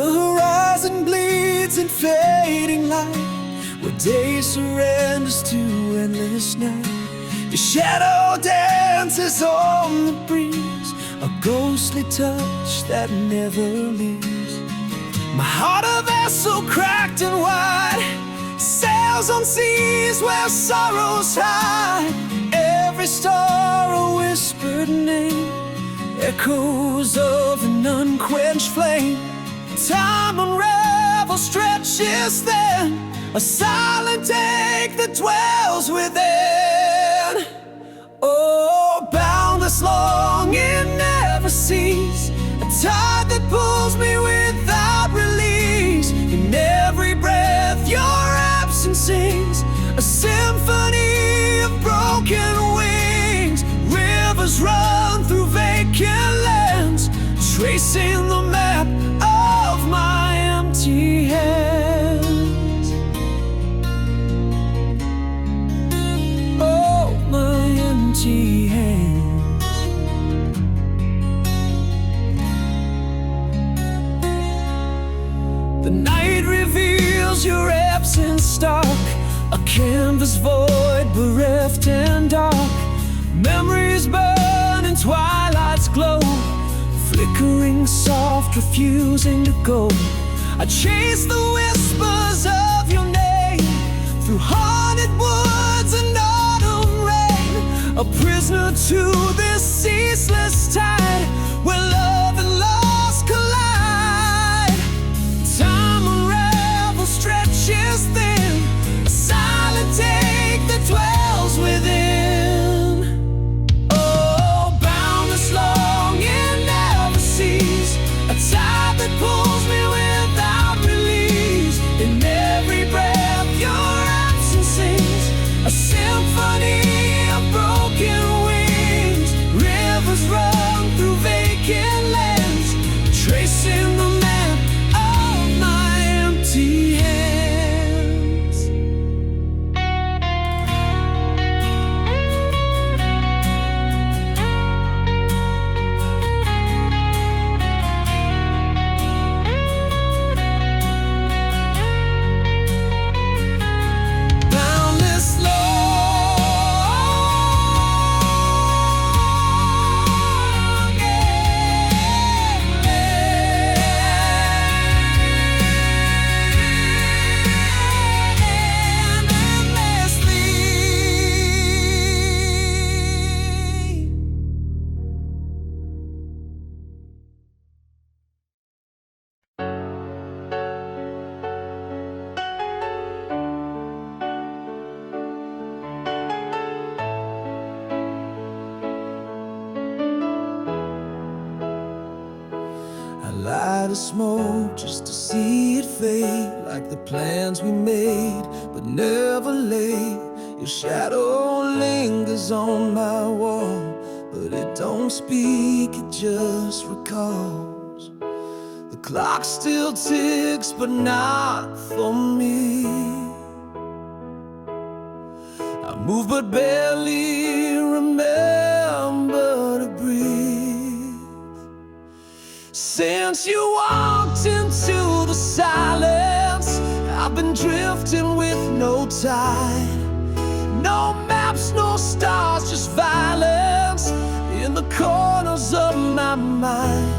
The horizon bleeds in fading light, where day surrenders to endless night. Your shadow dances on the breeze, a ghostly touch that never leaves. My heart a vessel cracked and wide, sails on seas where sorrows hide. Every star a whispered name, echoes of an unquenched flame. Time unravels, stretches then, a silent ache that dwells within. Oh, boundless longing never cease, a tide that pulls me without release. In every breath your absence sings, a symphony of broken wings. Rivers run through vacant lands, tracing the map of my empty hands. Oh, my empty hands. The night reveals your absence stark, a canvas void, bereft and dark. Memories burn in twilight's glow, flickering soft, refusing to go. I chase the whispers of your name through haunted woods and autumn rain, a prisoner to this ceaseless tide where love and loss collide. Time unravels, stretches thin, a silent ache that dwells within. Oh, boundless longing never cease, a tide that pulls me without release. In every breath your absence sings, a symphony of broken wings. Rivers run through vacant lands, tracing the map of my empty hands. Boundless light of smoke just to see it fade, like the plans we made but never laid. Your shadow lingers on my wall, but it don't speak, it just recalls. The clock still ticks, but not for me. I move but barely remember to breathe. Since you walked into the silence, I've been drifting with no tide. No maps, no stars, just violence in the corners of my mind.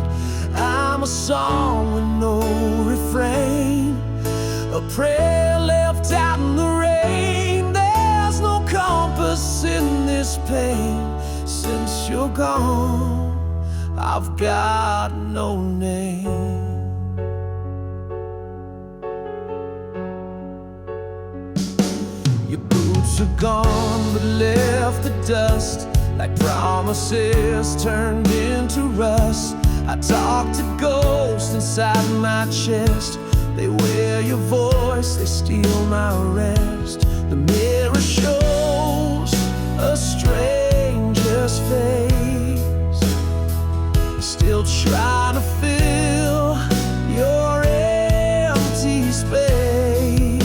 I'm a song with no refrain, a prayer left out in the rain. There's no compass in this pain. Since you're gone, I've got no name. Your boots are gone, but left the dust, like promises turned into rust. I talk to ghosts inside my chest. They wear your voice, they steal my rest. The mirror shows a stranger's face, still trying to fill your empty space.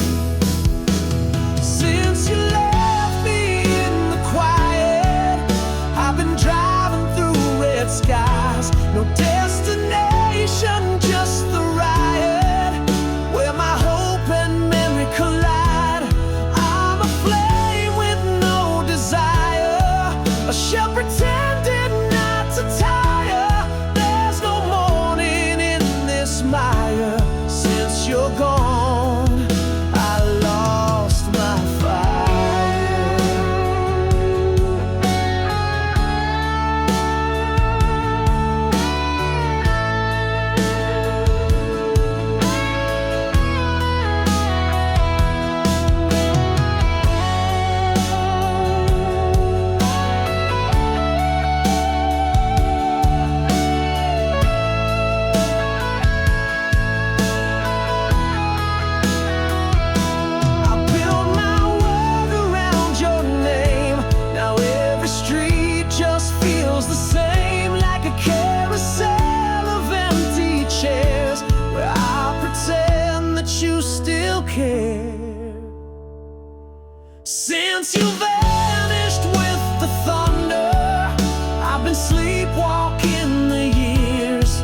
Since you left me in the quiet, I've been driving through red skies. No destination, just the riot. fire. Since you're gone, I lost my since you vanished with the thunder. I've been sleepwalking the years.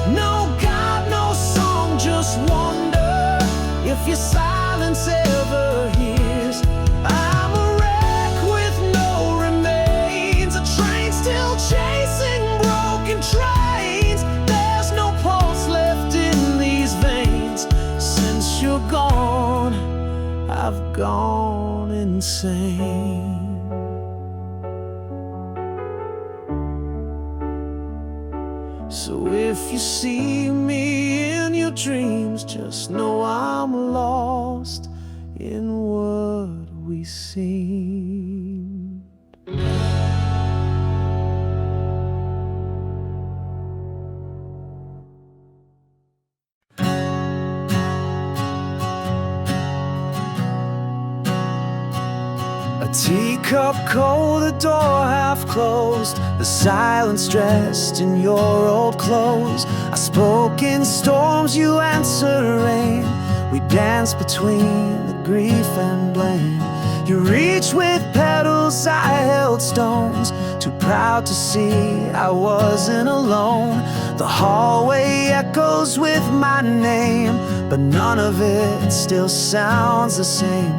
No God, no song, just wonder if your silence ever hears. I'm a wreck with no remains, a train still chasing broken trains. There's no pulse left in these veins. Since you're gone, I've gone insane. So if you see me in your dreams, just know I'm lost in what we seen. A teacup cold, the door half closed, the silence dressed in your old clothes. I spoke in storms, you answered rain. We danced between the grief and blame. You reached with petals, I held stones. Too proud to see I wasn't alone. The hallway echoes with my name, but none of it still sounds the same.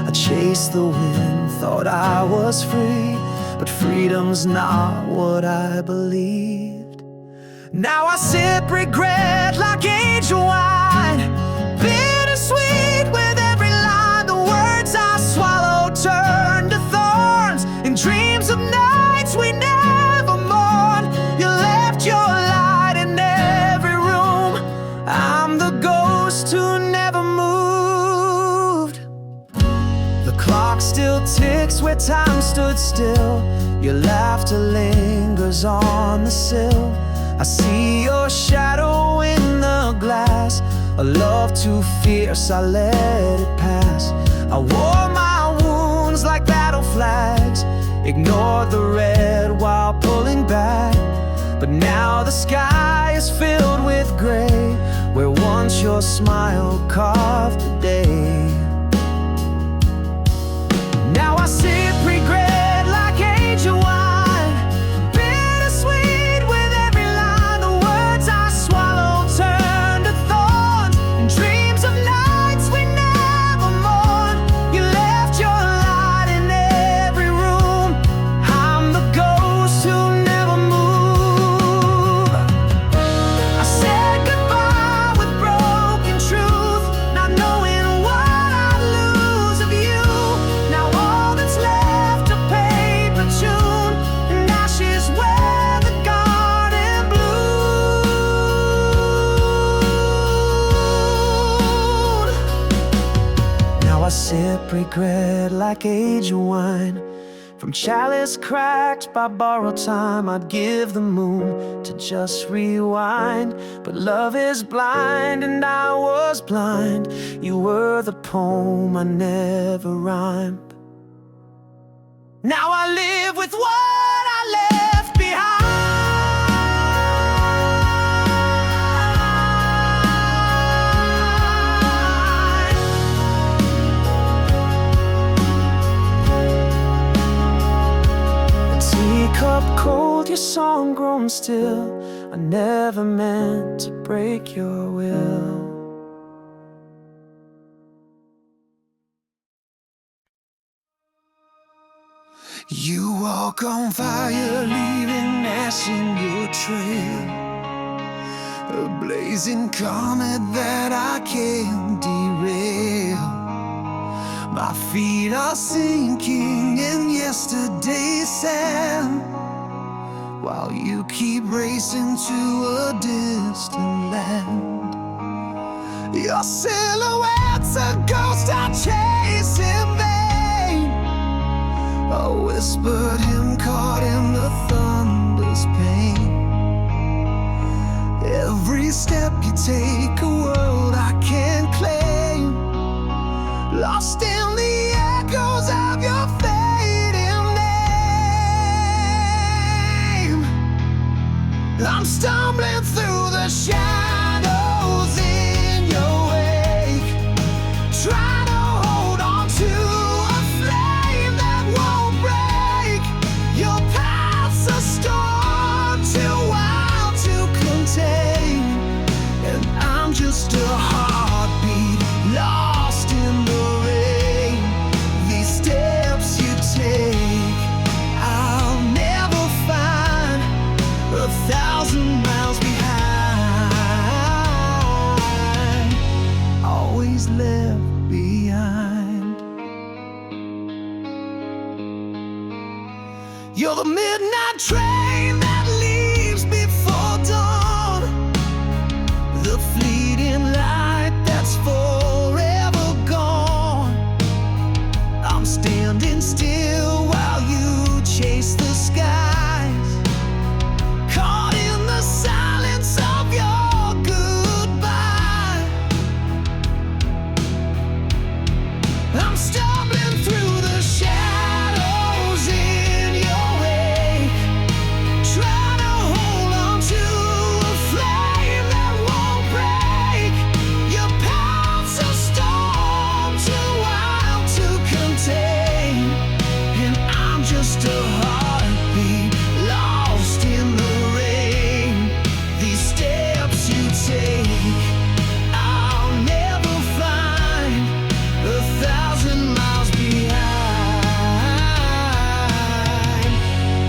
I chased the wind, thought I was free, but freedom's not what I believed. Now I sip regret like angel wine, bittersweet with every line. The words I swallowed turned to thorns in dreams of nights we never mourned. You left your light in every room. I'm the ghost who never moved. The clock still ticks where time stood still. Your laughter lingers on the sill. I see your shadow in the glass. A love too fierce, I let it pass. I wore my wounds like battle flags, ignored the red while pulling back. But now the sky is filled with gray, where once your smile carved the day. Now I sip regret like angel wine, bittersweet with every line. The words I swallowed turned to thorns in dreams of nights we never mourned. You left your light in every room. I'm the ghost who never moved. I said goodbye with broken truth, not knowing what I'd lose of you. Now all that's left a paper tune, and ashes where the garden bloomed. Now I sip regret like aged wine, from chalice cracked by borrowed time. I'd give the moon to just rewind, but love is blind and I was blind. You were the poem I never rhymed. Now I live with what I left behind. A teacup cold, your song grown still. I never meant to break your will. You walk on fire, leaving ash in your trail. a blazing comet that I can't derail. My feet are sinking in yesterday's sand, while you keep racing to a distant land. Your silhouette's a ghost I chase in vain, a whispered hymn caught in the thunder's pain. Every step you take, a world I can't claim, lost in the echoes of your fading name. I'm stumbling through the shadows in your wake, trying to hold on to a flame that won't break. Your path's a storm too wild to contain, and I'm just a heartbeat lost in the rain. These steps you take, I'll never find, 1,000 miles behind, always left behind. You're the midnight train that leaves before dawn, the fleeting light that's forever gone. I'm standing still while you chase the skies, caught in the silence of your goodbye. I'm stumbling through the shadows in your wake, trying to hold on to a flame that won't break. Your path's a storm too wild to contain, and I'm just a heartbeat lost in the rain. These steps you take, I'll never find, 1,000 miles behind,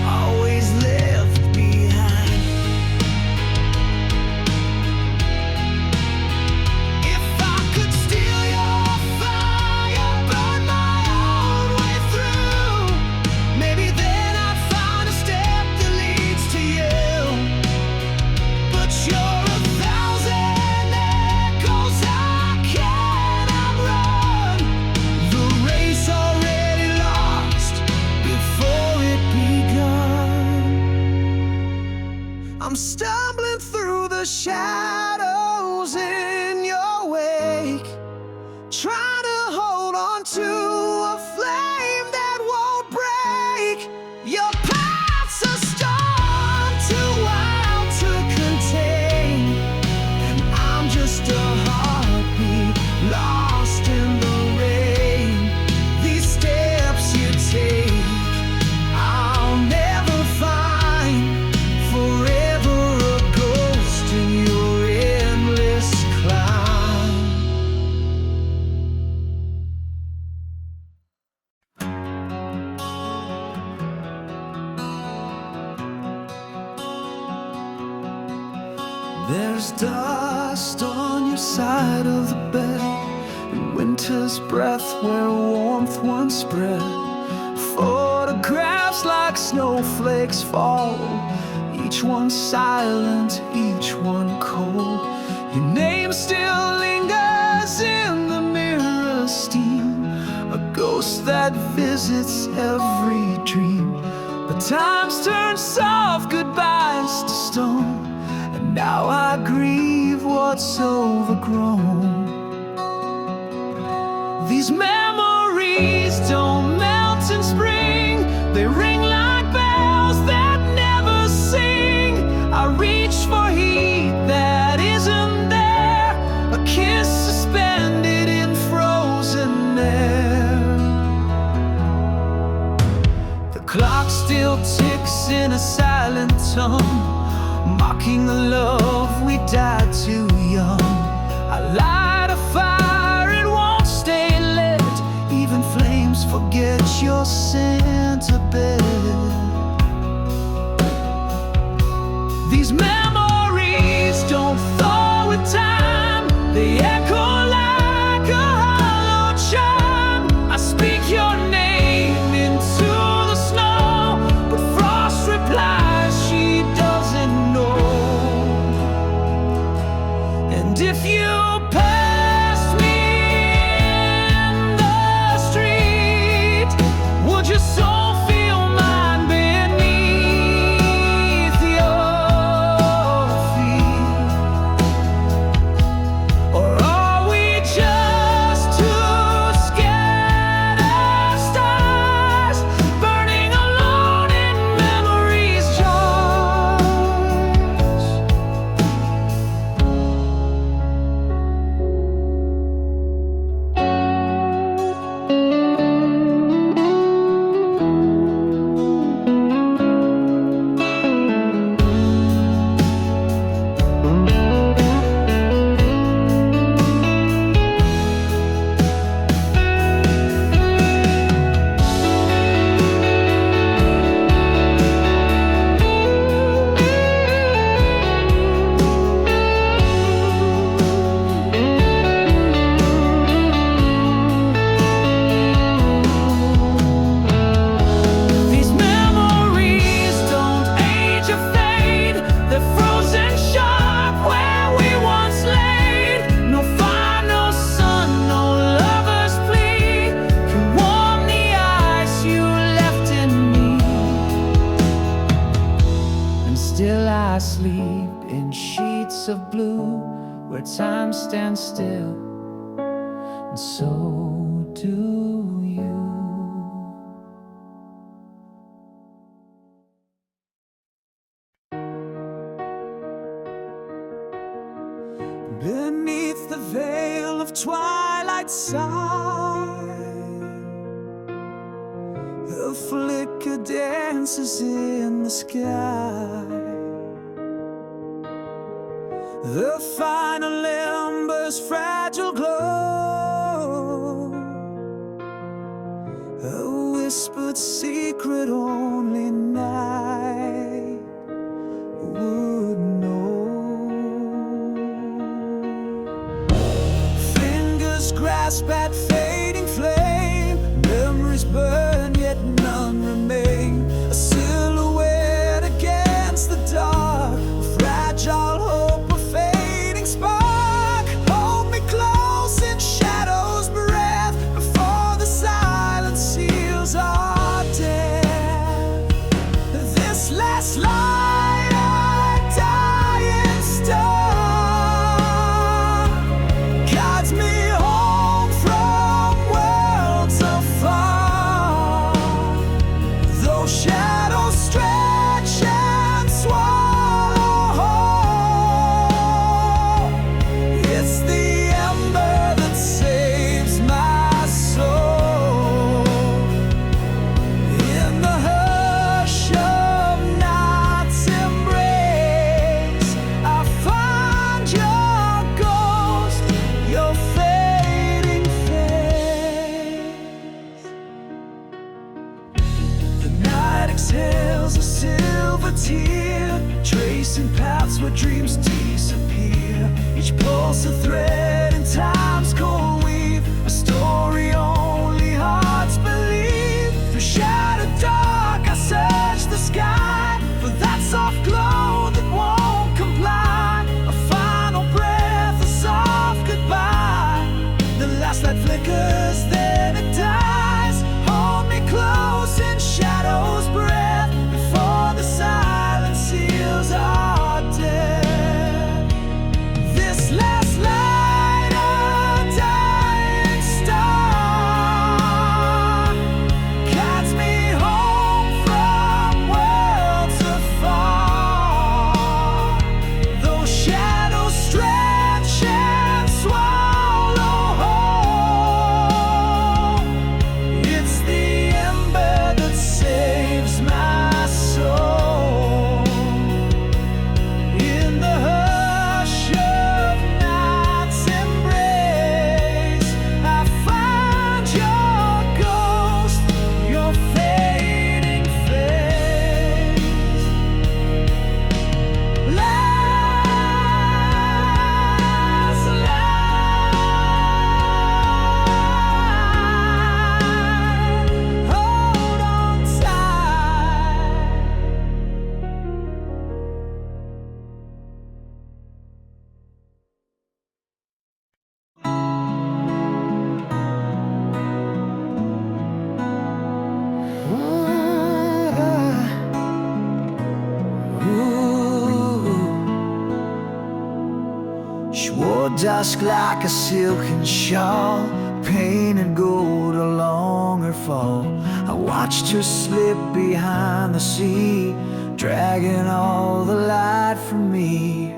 always left behind. If I could steal your fire, burn my own way through, maybe then I'd find a step that leads to you. But you're 1,000 echoes I cannot run, the race already lost before it begun. I'm stumbling through the shadows in your wake, trying to hold on to a flame that won't break. Your path's a storm too wild to contain, and I'm just a heartbeat lost in the rain. These steps you take, I'll never find, forever a ghost in your endless climb. There's dust on your side of the bed, and winter's breath where warmth once spread. Photographs like snowflakes fall, each one silent, each one cold. Your name still lingers in the mirror's steam, a ghost that visits every dream. But time's turned soft goodbyes to stone, and now I grieve what's overgrown. These memories don't melt in spring, they ring like bells that never sing. I reach for heat that isn't there, a kiss suspended in frozen air. The clock still ticks in a silent tongue, mocking the love we died too young. I light a fire, it won't stay lit, even flames forget your scent a bit. These memories don't they echo like a hollow chime. I speak your name into the snow, but frost replies she doesn't know. And if you passed me in the street, would your soul feel mine beneath your feet? Or are we just two scattered stars, burning alone in memory's jars? These memories don't age or fade. They're frozen sharp where we once laid. No fire, no sun, no lover's plea can warm the ice you left in me. And still I sleep in sheets of blue where time stands still, and so do you. Beneath the veil of twilight side, a flicker dances in the sky. The final ember's fragile glow, a whispered secret only night would know. Fingers grasp at fading flame, memories burn yet none remain. A silhouette against the dark, a fragile hope, a fading spark. Hold me close in shadow's breath before the silence seals our death. This last light, a dying star, guides me home from worlds afar. Though shadows stretch and swallow whole, it's the ember that saves my soul. In the hush of night's embrace, I find your ghost, your fading face. The night exhales a silver tear, tracing paths where dreams disappear. Each pulse a thread in time's cold weave, a story only hearts believe. Through shattered dark I search the sky for that soft glow that won't comply. A final breath, a soft goodbye. The last light flickers, then it dies. Hold me close in shadow's breath before the silence seals our death. dusk like a silken shawl, painted gold along her fall. I watched her slip behind the sea, dragging all the light from me.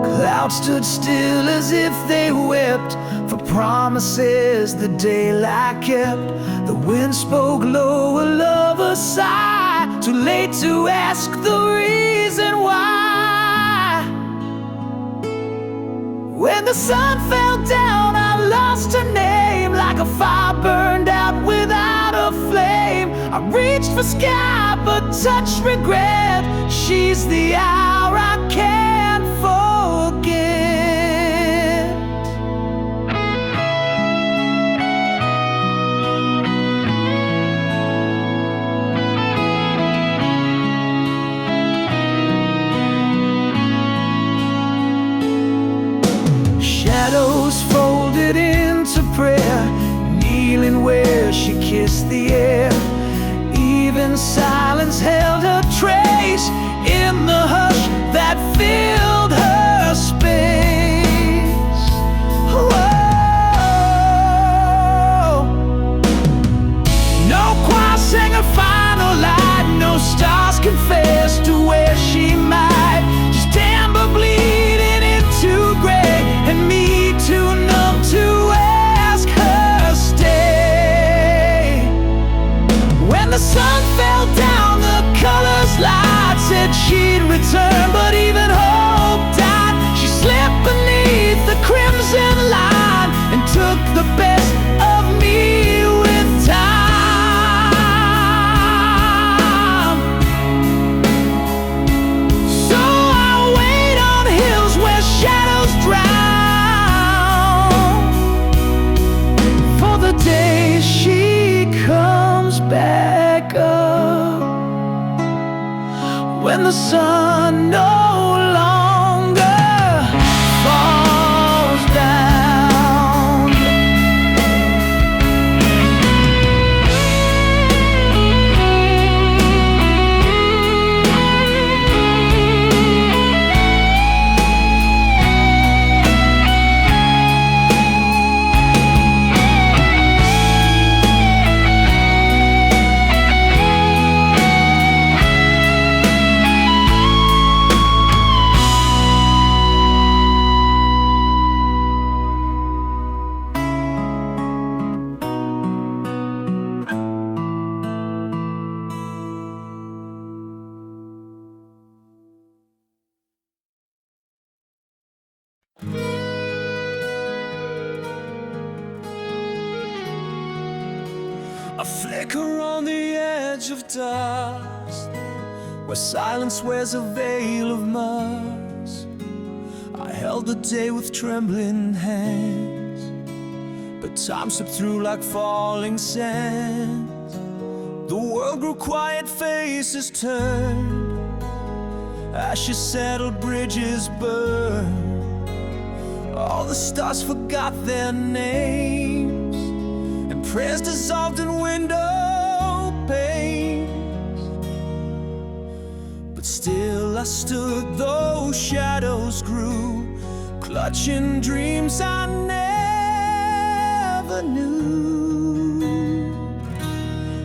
Clouds stood still as if they wept for promises the daylight kept. The wind spoke low, a lover's sigh, too late to ask the reason why. When the sun fell down, I lost her name, like a fire burned out without a flame. I reached for sky but touched regret. She's the hour I can't forget. Shadows folded into prayer, kneeling where she kissed the air. Even silence held her trace in the hush that filled her space. Whoa. No choir sang a final line, no stars confessed to where she might. Just timber bleeding into gray, and me too numb to ask her stay. When the sun fell down, the colors light said she'd return, but even hope died. She slipped beneath the crimson line and took the best of me with time. So I wait on hills where shadows drown, for the day she comes back up, when the sun no longer falls down. A flicker on the edge of dust, where silence wears a veil of musk. I held the day with trembling hands, but time slipped through like falling sand. The world grew quiet, faces turned, ashes settled, bridges burned. All the stars forgot their names, and prayers dissolved in window panes. But still I stood, though shadows grew, clutching dreams I never knew.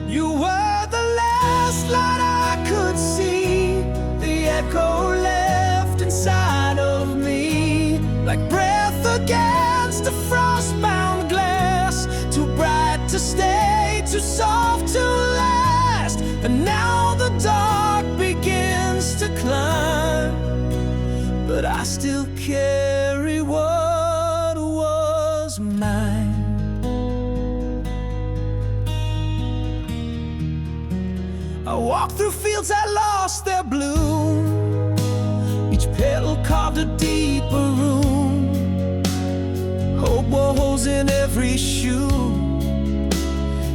You were the last light I could see, the echo left inside of me, like breath against a frost-bound glass, too bright to stay, too soft to last. And now the dark begins to climb, but I still carry what was mine. I walked through fields that lost their bloom, each petal carved a deeper room. Hope wore holes in every shoe,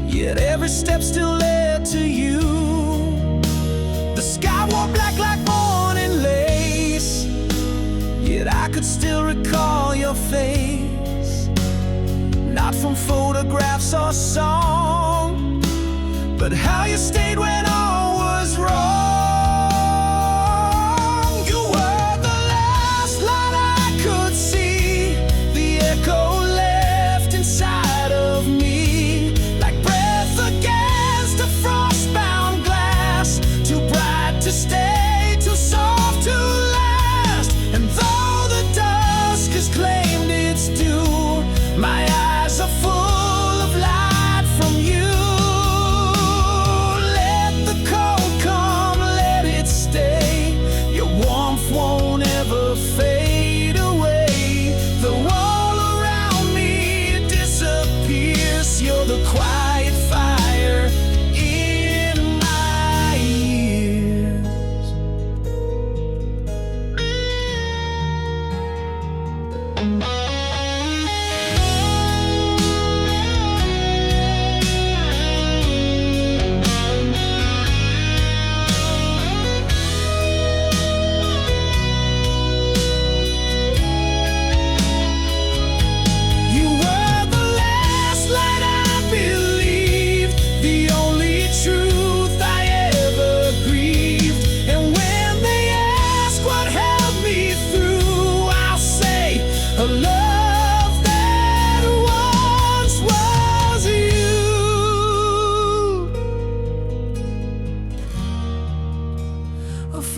yet every step still led to you. The sky wore black like morning lace, yet I could still recall your face. Not from photographs or song, but how you stayed when all was wrong.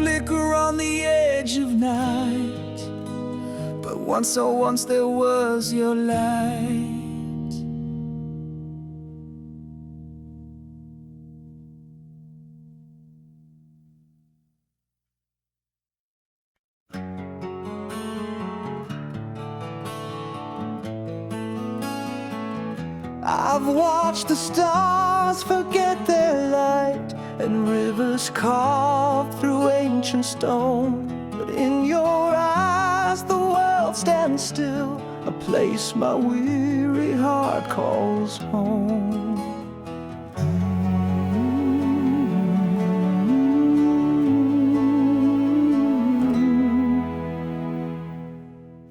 flicker on the edge of night, but once, oh once there was your light. I've watched the stars forget their light, and rivers carved through ancient stone. But in your eyes the world stands still, a place my weary heart calls home.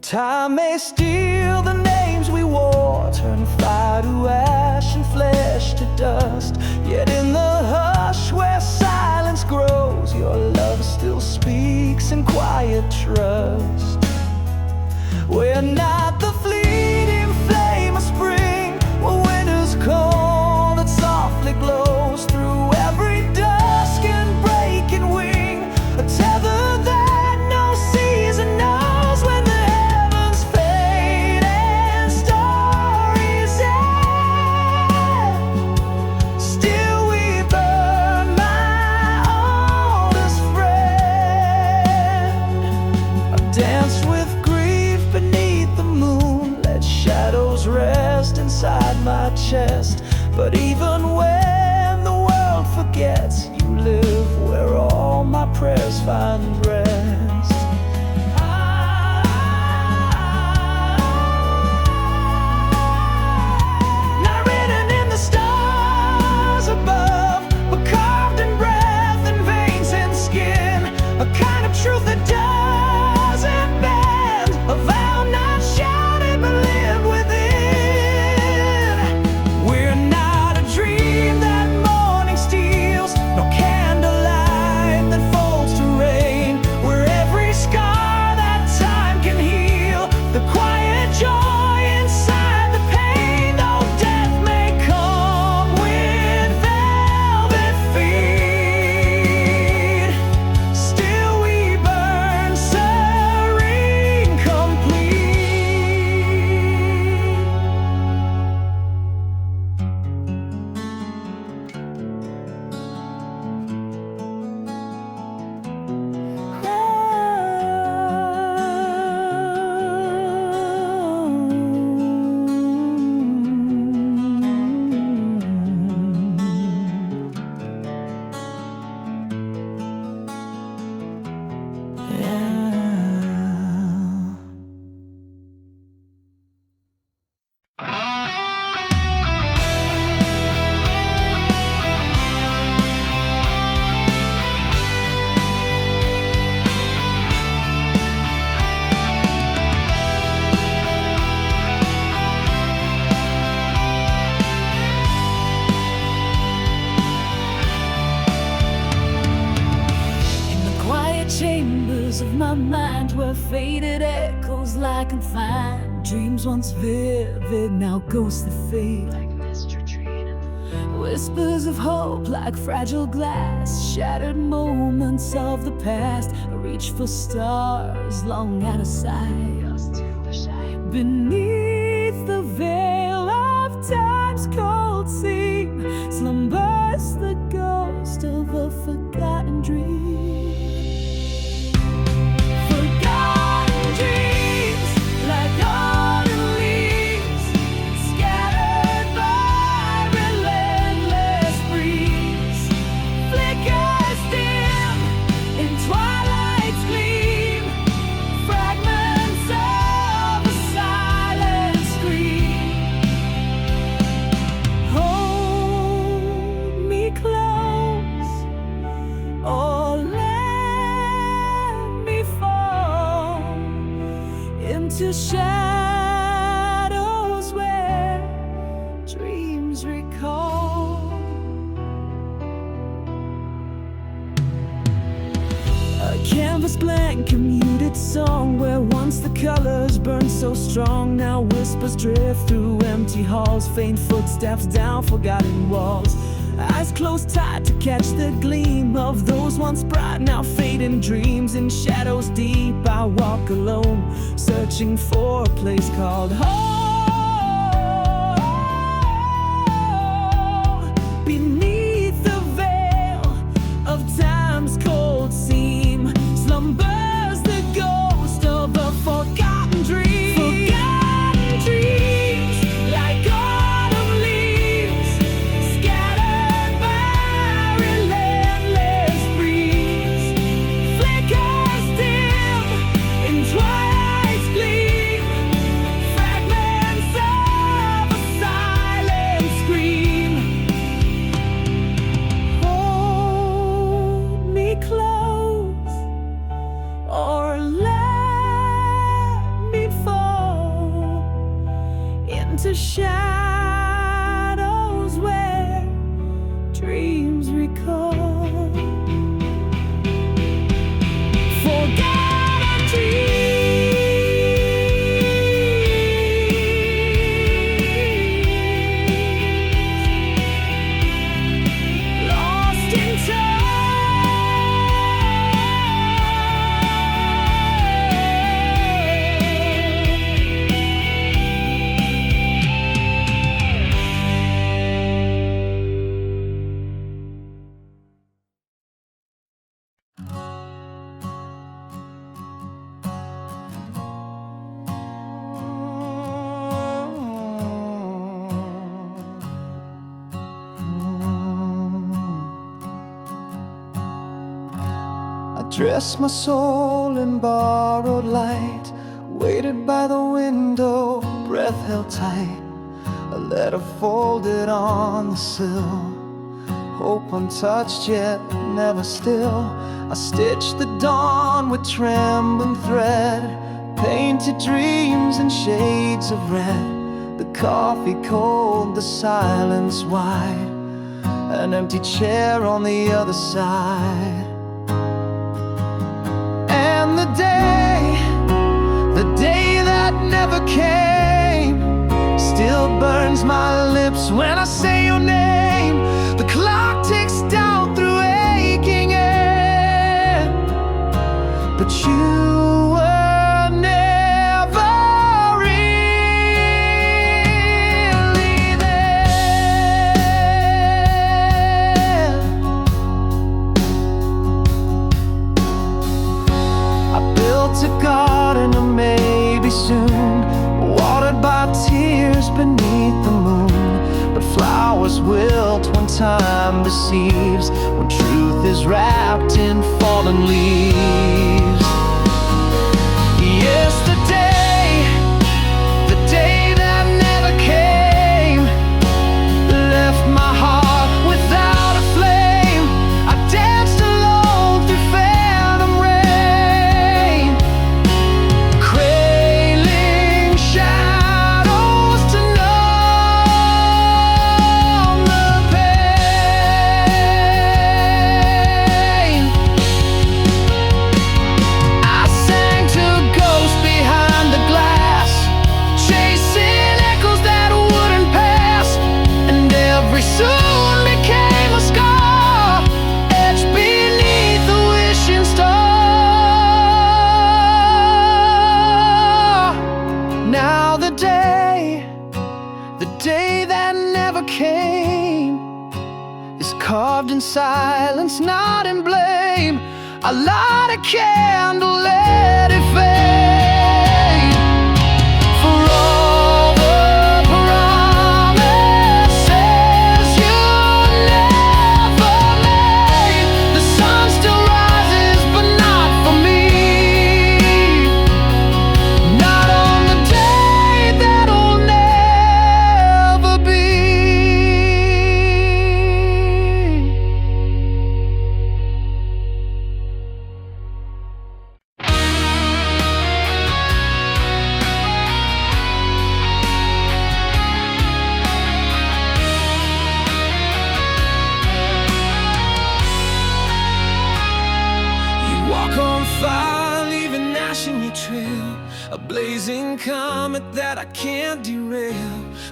Time may steal the names we wore, turn fire to ash and flesh to dust. Yet in the hush where silence grows, your love still speaks in quiet trust. We're not the fleeting flame of spring, or winter's cold that softly glows through every dusk and breaking wing, a tether that no season knows. When the heavens fade and stories end, still we burn, my oldest friend. I've danced with grief beneath the moon, let shadows rest inside my chest. But even when the world forgets, you live where all my prayers find rest. Not written in the stars above, but carved in breath and veins and skin, a kind of truth that doesn't bend, a vow not shouted but lived within. We're not a dream that morning steals, no candlelight that folds to rain. We're every scar that time can heal, the quiet joy inside the pain. Though death may come with velvet feet, still we burn serene, complete. Chambers of my mind where faded echoes lie confined. Dreams once vivid, now ghosts that fade like mist retreating. Whispers of hope like fragile glass, shattered moments of the past. I reach for stars long out of sight. Beneath the veil of time's cold seam slumbers the ghost of a forgotten dream. To shadows where dreams recall. A canvas blank, a muted song where once the colors burned so strong. Now whispers drift through empty halls, faint footsteps down forgotten walls. eyes closed tight to catch the gleam of those once bright, now fading dreams. In shadows deep I walk alone, searching for a place called home. Beneath the veil of time's cold seam slumbers the ghost of a forgotten dream. Forgotten dreams, like autumn leaves, scattered by relentless breeze. Flickers dim in twilight's gleam, fragments of a silent scream. Hold me close, or let me fall into shadows where dreams recall. Forgotten dreams, lost in I dressed my soul in borrowed light, waited by the window, breath held tight, a letter folded on the sill, hope untouched yet never still. I stitched the dawn with trembling thread, painted dreams in shades of red. The coffee cold, the silence wide, an empty chair on the other side. And the day that never came, still burns my lips when I say your name. The clock ticks down through aching air, but you were never really there. I built a garden of maybe soon, watered by tears beneath the moon. But flowers wilt when time deceives, when truth is wrapped in fallen leaves. Yes, the day that never came, left my heart without a flame. I danced alone through phantom rain, trailing shadows to numb the pain. I sang to ghosts behind the glass, chasing echoes that wouldn't pass, and every soon became a scar, etched beneath the wishing star. Now the day that never came, is carved in silence, not in blame. I light a candle, let it fade. For all the promises you never made, the sun still rises, but not for me. Not on the day that'll never be. a blazing comet that I can't derail.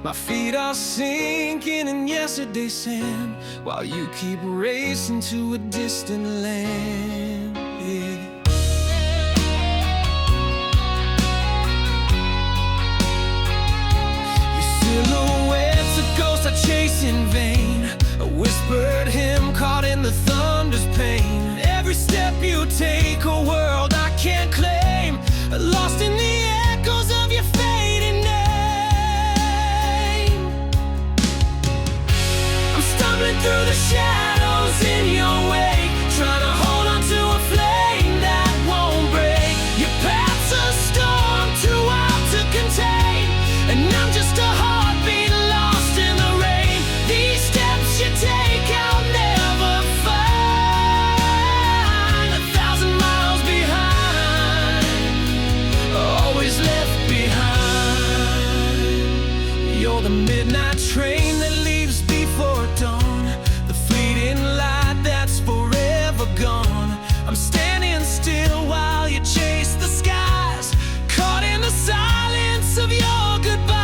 My feet are sinking in yesterday's sand, while you keep racing to a distant land. Yeah. Your silhouette's a ghost I chase in vain, a whispered hymn caught in the thunder's pain. Every step you take, a world I can't claim, lost in the echoes of your fading name. I'm stumbling through the shadows in your wake, trying to hold on to a flame that won't break. Your path's a storm too wild to contain, and I'm just a heartbeat lost in the rain. These steps you take I'll never find, 1,000 miles behind, always left behind. You're the midnight train that leaves before dawn, the fleeting light that's forever gone. I'm standing still while you chase the skies, caught in the silence of your goodbye.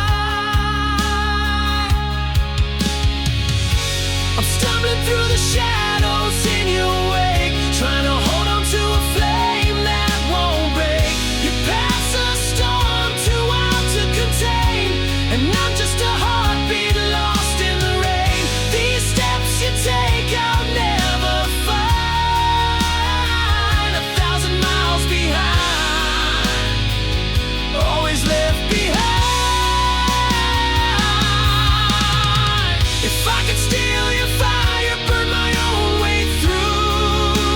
I'm stumbling through the shadows in your wake, trying to hold on to a flame that won't break. Your path's a storm too wild to contain, and I'm just a heartbeat lost in the rain. These steps you take I'll never find, 1,000 miles behind, always left behind. If I could steal your fire, burn my own way through,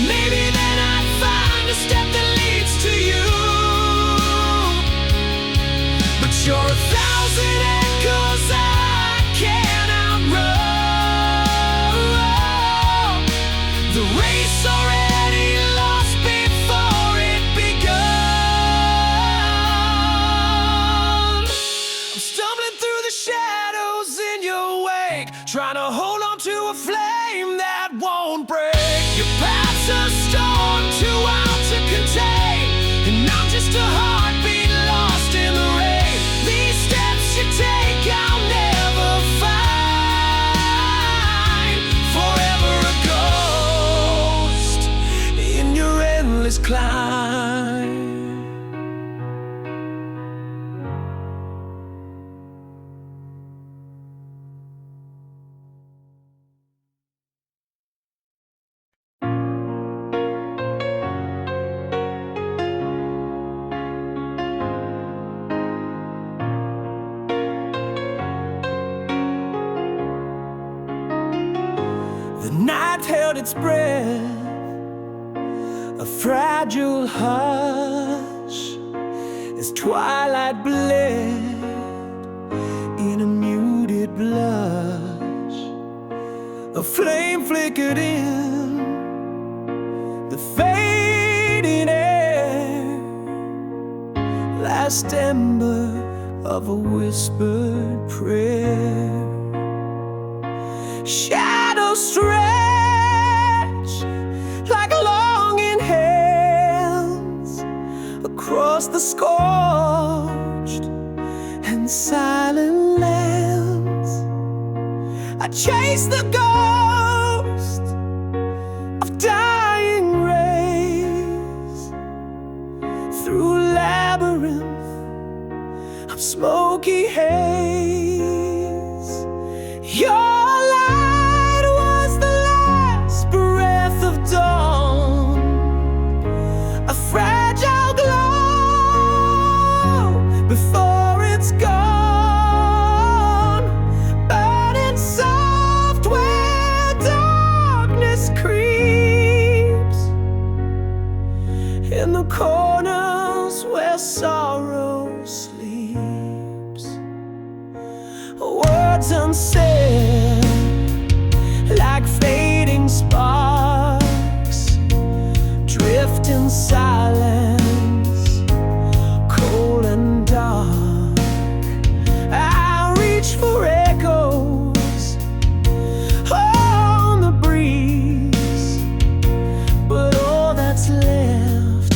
maybe then I'd find a step that leads to you. But you're 1,000 echoes I can't outrun, the race already lost before it begun. I'm stumbling through the shadows in your wake, trying to hold on to a flame that won't break. Your path's a storm too wild to contain, and I'm just a heartbeat lost in the rain. These steps you take I'll never find, forever a ghost in your endless climb. The night held its breath, a fragile hush, as twilight bled in a muted blush. A flame flickered in the fading air, last ember of a whispered prayer. Shadows stretch like longing hands across the scorched and silent lands. I chase the ghost of dying rays through a labyrinth of smoky haze. Your light was the last breath of dawn, a fragile glow before it's gone, burning soft where darkness creeps, in the corners where sorrow sleeps. Words unsaid, like fading sparks, drift in silence, cold and dark. I reach for echoes on the breeze, but all that's left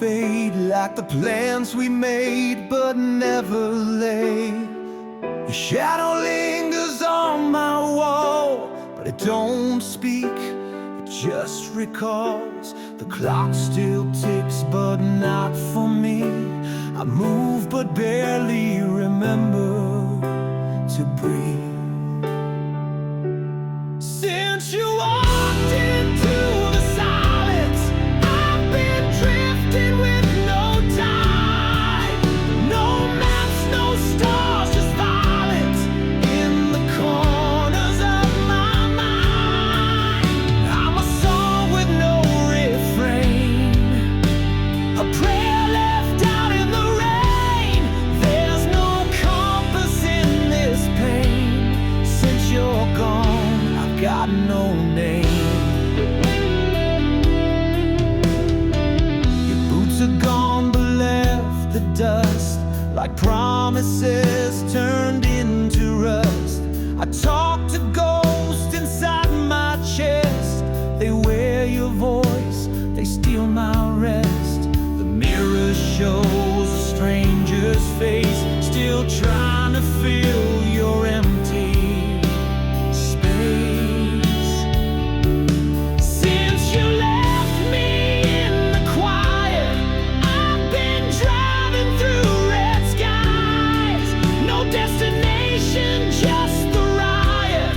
fade like the plans we made but never laid. Your shadow lingers on my wall, but it don't speak, it just recalls. The clock still ticks, but not for me. I move but barely remember to breathe. Since you walked into the silence, I've been drifting with no tide. No maps, no stars, just violence in the corners of my mind. I'm a song with no refrain, a prayer left out in the rain. There's no compass in this pain. Since you're gone, I've got no name. Your boots are gone but left the dust, like promises turned into rust. I talk to ghosts inside my chest. They wear your voice, they steal my rest. The mirror shows a stranger's face, still trying to fill your empty space. Since you left me in the quiet, I've been driving through red skies. No destination, just the riot,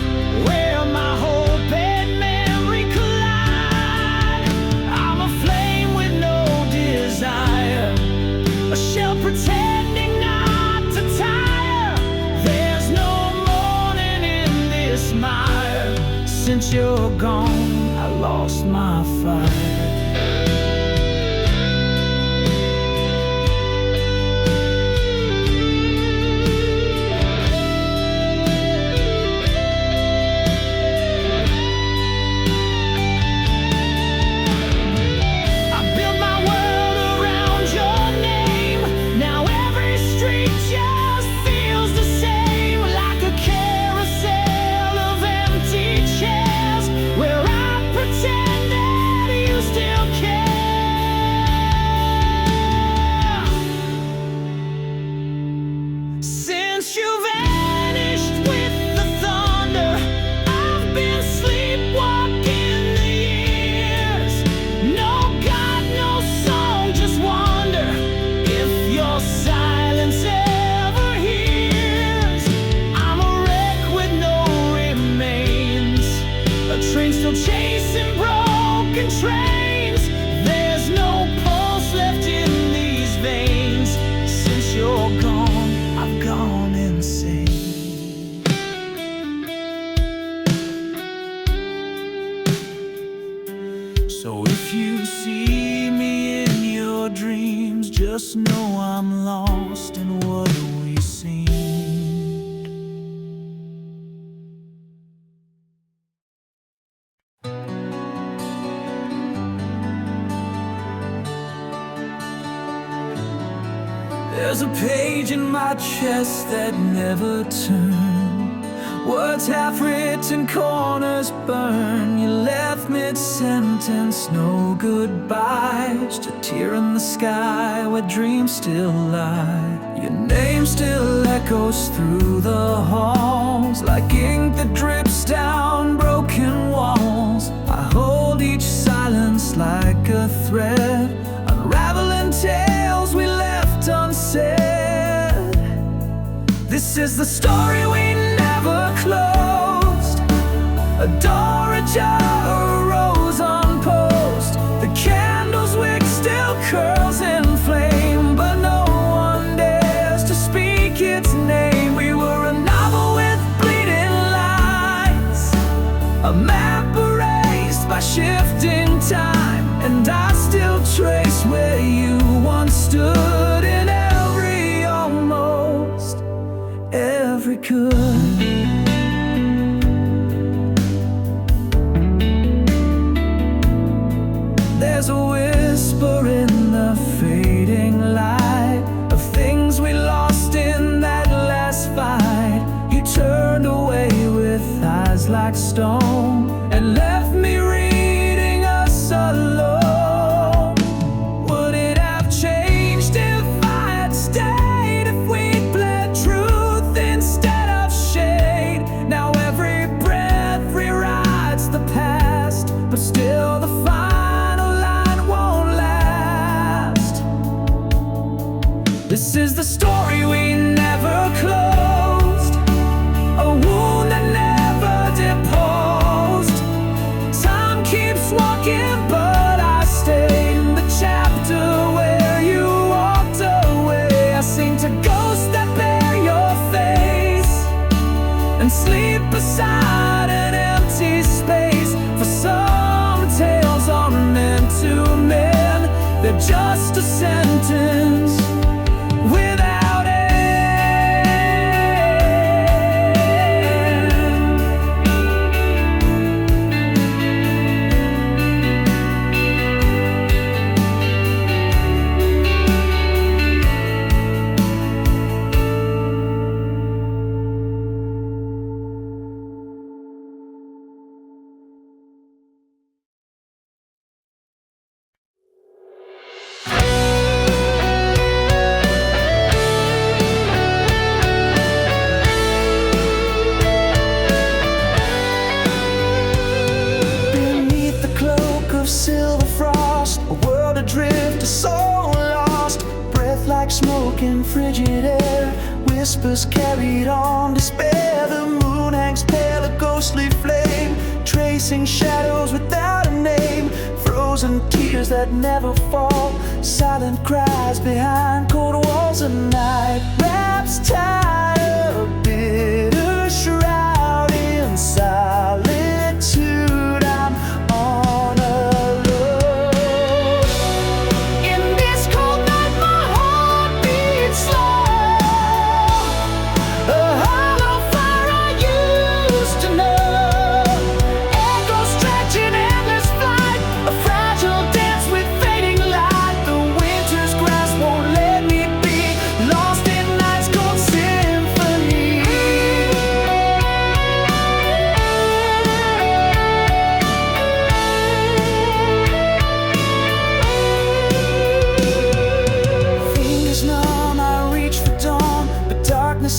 where my hope and memory collide. I'm a flame with no desire, a shell pretending not to tire. There's no morning in this mire. Since you're gone, I lost my fire. I built my world around your name. Now every street just feels the same, like a carousel of empty chairs, where I pretend that you still care. Since you vanished with the thunder, I've been sleepwalking the years. No God, no song, just wonder if your silence ever hears. I'm a wreck with no remains, a train still chasing broken trains. There's no pulse left in these veins. Since you're gone, I've gone insane. So if you see me in your dreams, just know I'm lost in what we seemed. There's a page in my chest that never turned, words half written, corners burn. You left mid-sentence, no goodbye, just a tear in the sky where dreams still lie. Your name still echoes through the halls, like ink that drips down broken walls. I hold each silence like a thread, unraveling tales we left unsaid. This is the story we never closed, a door ajar, a rose unposed. The candle's wick still curls in flame, but no one dares to speak its name. We were a novel with bleeding lines, a map erased by shifting time, and I still trace where you once stood in every almost, every could. This is the story we never closed, a wound that never deposed. Time keeps walking, but I stay in the chapter where you walked away. I sing to ghosts that bear your face and sleep beside an empty space. For some tales aren't meant to mend, they're just a sentence without end. Silver frost, a world adrift, a soul lost. Breath like smoke in frigid air, whispers carried on despair. The moon hangs pale, a ghostly flame, tracing shadows without a name. Frozen tears that never fall, silent cries behind cold walls. A night wraps tied, a bitter shroud in solitude. I'm on a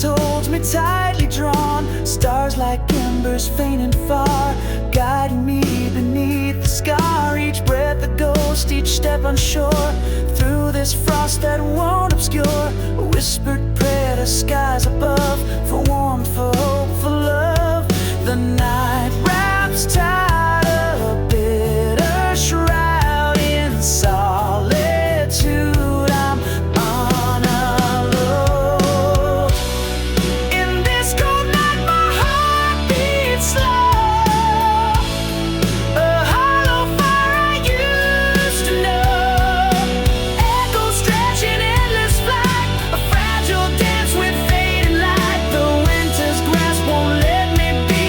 holds me tightly drawn. Stars like embers faint and far, guiding me beneath the scar. Each breath a ghost, each step unsure, through this frost that won't obscure. A whispered prayer to skies above, for warmth, for hope, for love. The night wraps tight, a bitter shroud in solitude. I'm on a low. In this cold night my heart beats slow, a hollow fire I used to know. Echoes stretching endless flight, a fragile dance with fading light. The winter's grasp won't let me be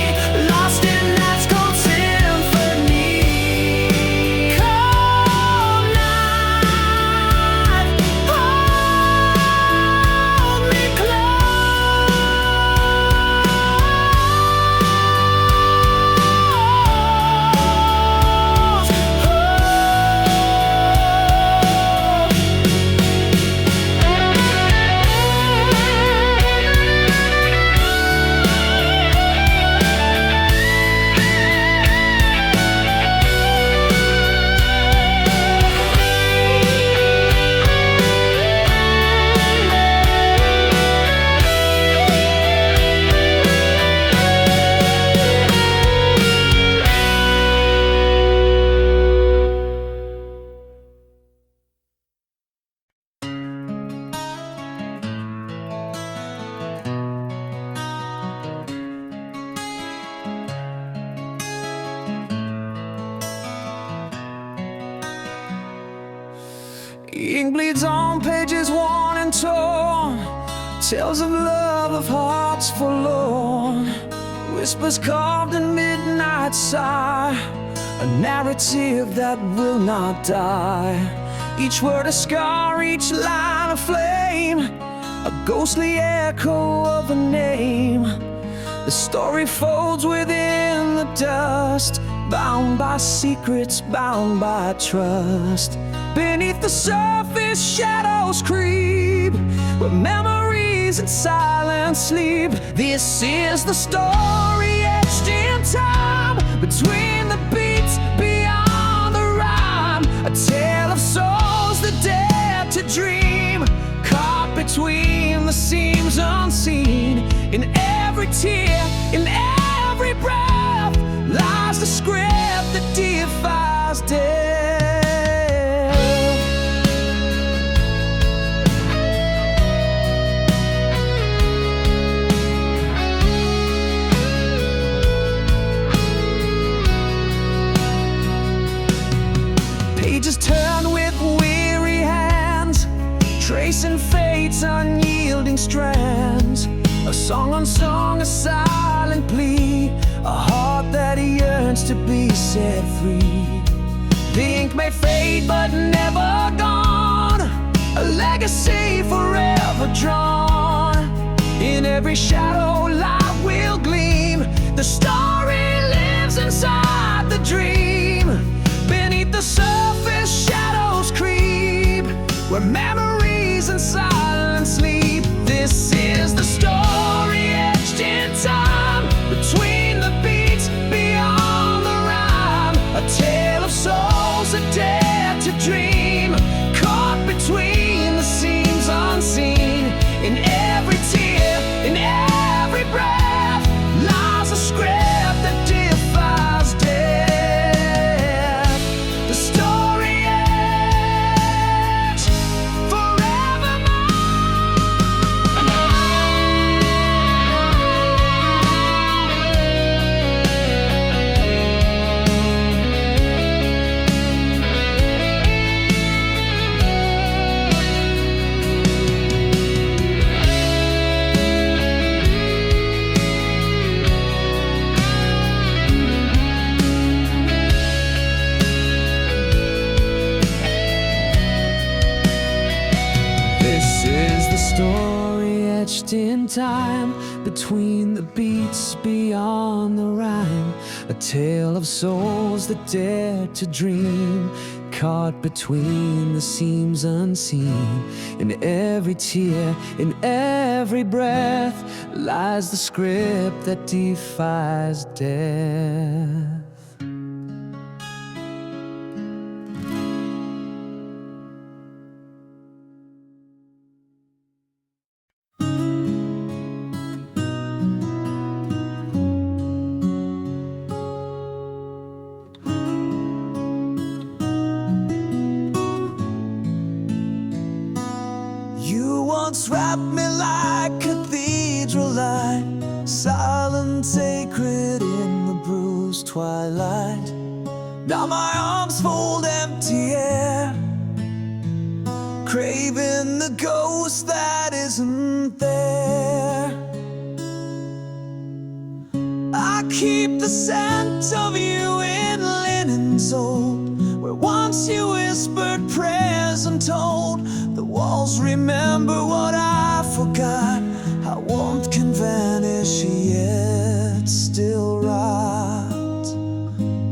lost in night's cold symphony. Cold night, hold me close. Ink bleeds on pages worn and torn, tales of love, of hearts forlorn. Whispers carved in midnight sigh, a narrative that will not die. Each word a scar, each line a flame, a ghostly echo of a name. The story folds within the dust, bound by secrets, bound by trust. Beneath the surface, shadows creep, where memories and silence sleep. This is the story etched in time, between the beats, beyond the rhyme. A tale of souls that dare to dream, carpet between the seams unseen. In every tear, in every breath, lies the script that defies death. Pages turn with weary hands, tracing fate's unyielding strands. A song on song, a silent plea, a heart that yearns to be set free. The ink may fade but never gone, a legacy forever drawn. In every shadow light will gleam, the story lives inside the dream. Beneath the surface shadows creep, where memories and silence sleep. This is the story etched in time, between the beats, beyond the rhyme. A tale of souls that dare to dream, caught between the seams unseen. In every tear, in every breath, lies a script that defies death. The story etched in time, between the beats, beyond the rhyme. A tale of souls that dare to dream, caught between the seams unseen. In every tear, in every breath, lies the script that defies death. Once wrapped me like cathedral light, silent, sacred in the bruised twilight. Now my arms fold empty air, craving the ghost that isn't there. I keep the scent of you in linens old, where once you whispered prayers untold. The walls remember what I forgot, how warmth can vanish yet still rot.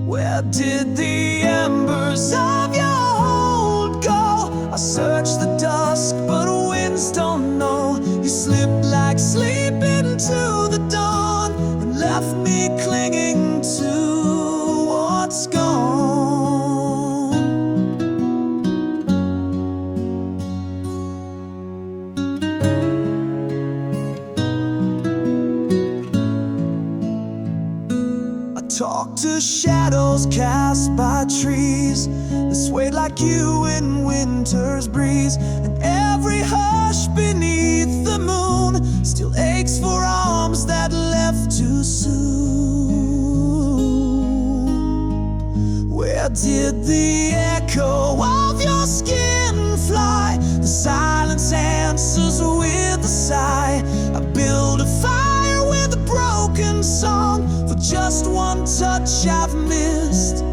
Where did the embers of your hold go? I search the dusk, but winds don't know. You slipped like sleep into the dawn, and left me clinging to what's gone. Talk to shadows cast by trees that swayed like you in winter's breeze. And every hush beneath the moon still aches for arms that left too soon. Where did the echo of your skin fly? The silence answers with a sigh. I build a fire with a broken song, for just one touch I've missed